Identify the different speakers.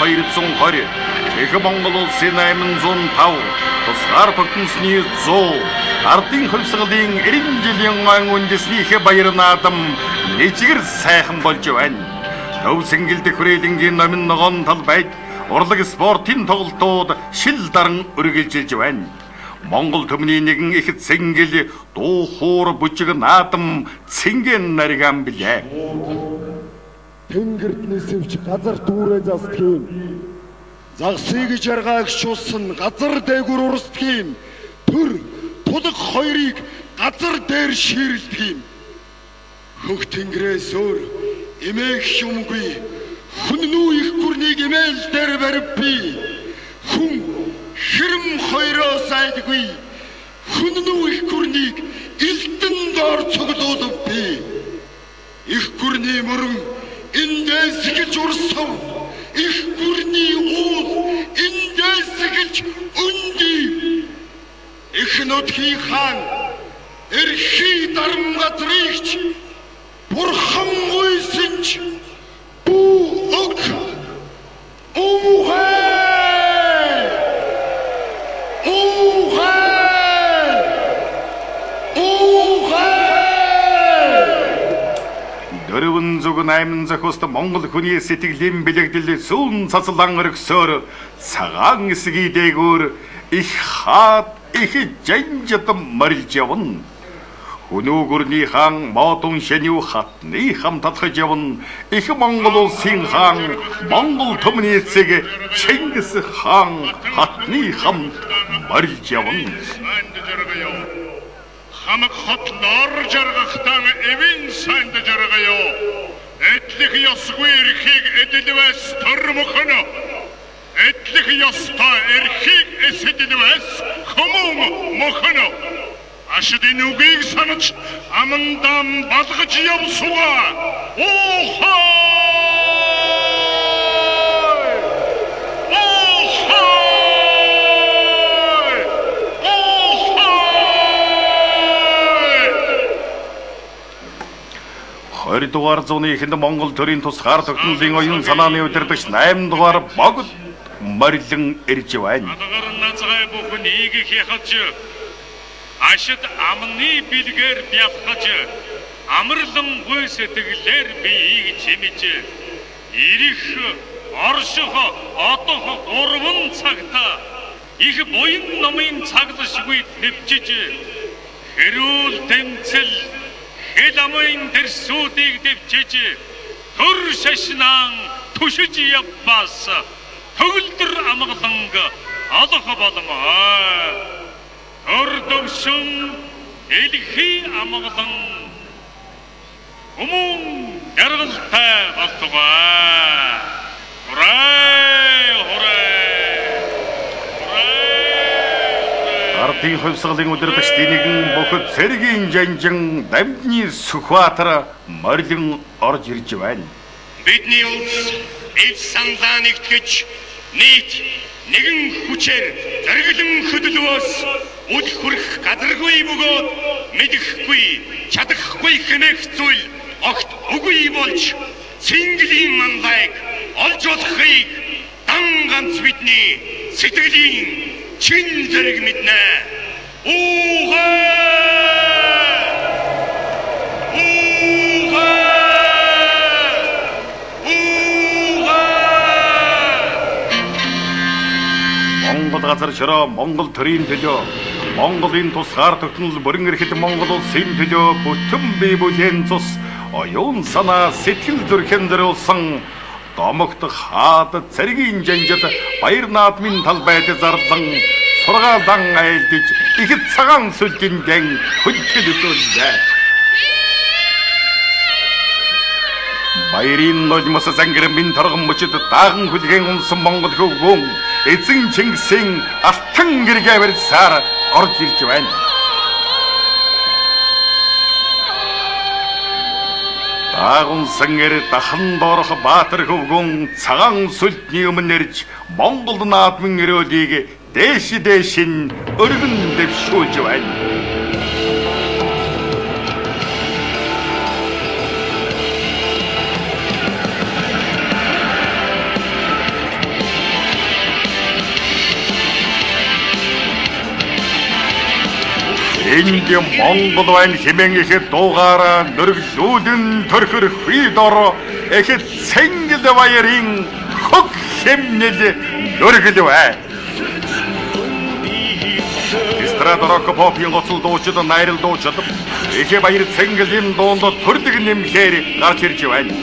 Speaker 1: 1220 их Монгол улсын 805 тусгаар тогтносны 100 ардын хувьсгалын 90 жилийн ан үндэснийхээ баяр наадам нэжгэр сайхан болж байна. Төв сэнгэлдэх хүрээлэнгийн номин ногоон талбайд урлаг спортын тоглолтууд шил даран үргэлжилж байна. Монгол төмний нэгэн их цэнгэл дуу хуур бүжиг наадам цэнгэн нариган билээ.
Speaker 2: Тэнгэрт нэсвч газар дүүрээ застгийн загсыг жаргаагчулсан газар дээгүр урсдгийн төр тулг хоёрыг газар дээр ширлдэг юм. Хөх тэнгэрээс өөр эмээх юмгүй хүннүү их гүрнийг эмээл дээр барьби хүн хэрэм хоёроо сайдгүй хүннүү их гүрнийг элдэн доор цуглуулбби их гүрний мөрөн эндээс гэлж урсав их гүрний уул эндээс гэлж өнди их нутгийн хаан эрхий дарамгатрыгч бурхан гуйсанч бүү ог
Speaker 1: Дөрвөн зүг 8 захиуст Монгол хүний сэтгэлийн бэлэгдэл сүүн цацлан өргсөөр цагаан эсгий дээгүүр их хаад их жанжит морилж явна. Хүнүүгүрний хаан Мотон шэниу хатны хам татхаж явна. Их Монгол улсын хаан Монгол төмний эцэг Чингис хаан хатны хамт морилж явна.
Speaker 3: Хамаг хотлоор жаргахтан эвэн санд жаргаяо. Эдлих ёсгүй эрхийг эдэлвэс төрмөхнө. Эдлих ёстой эрхийг эсэдэлвэс хүмүүн мөхнө. Ашидын үгийг санаж амандам балгаж явсуга. Оохоо!
Speaker 1: Дугаар зууны эхэнд Монгол төрийн тусгаар тогтнолын оюун санааны удирдагч 8 дугаар богд морилон ирж байна.
Speaker 3: Нацгай бүхэн ийгих яхаж ашид амны билгээр бялхаж амарлан гуй сэтгэлээр биеийг чимэж ирэх орших одох гурван цагта их буян номын цаглашгүй төвчж хэрүүл тэмцэл Эламын тэрсүүдийг дэвчиж төр шашнаан түшиж явбаас төгөлдөр амгаланг олох болмоо. Төр төвшин элхий амгалан хүмүүн яргалтай болтугай.
Speaker 1: Ардын хувьсгалын удирдагчдын нэгэн бүхэл цэргийн жанжин дамжны Сүхбаатар морилон орж ирж байна.
Speaker 3: Бидний улс эв санлаа нэгтгэж нийт нэгэн хүчээр зориглон хөдөлгөөс үл хүрэх газаргүй бөгөөд мэдэхгүй чадахгүй хэмээх зүйл огт үгүй болж цэнгэлийн манлайг олж болохыг дан ганц бидний сэтгэлийн чин зэрэг мэднэ.
Speaker 1: Монгол газар шороо Монгол төрийн төлөө Монголын тусгаар тогтнол бүрэн эрхэт Монгол улсын төлөө бүтэн бие бүлээн цус оюун санаа сэтгэл зүрхэн зориулсан домогт хаад цэргийн жанжид баяр наадмын талбайд зарлан сургаалдан айлдж их цагаан сүлжиндэн хөдөлгөл үзүүллээ. Баярын нулимс зангэрмын торгон мөчөд дааган хүлгэн унсан Монгол хөвгөн эзэн Чингисийн алтан гэргээ барьсаар орж ирж байна. Дааган сангэр дахан доорох Баатар хөвгөн цагаан сүлжний өмнө ирж Монгол наадмын өрөөлийг дээшин өргөн дэвшүүлж байна. энд Монгол байна хэмээн ихэд дуугаараа нөрглүүдэн төрхөр хүйдор ихэд Цэнгэл баярын хог хэмнэл нөргөл бай. Эстрад рок попын гоцол дуучид найрал дуучид эхэ баяр Цэнгэлийн дуунд төрдөг нэмхээр гарч ирж байна.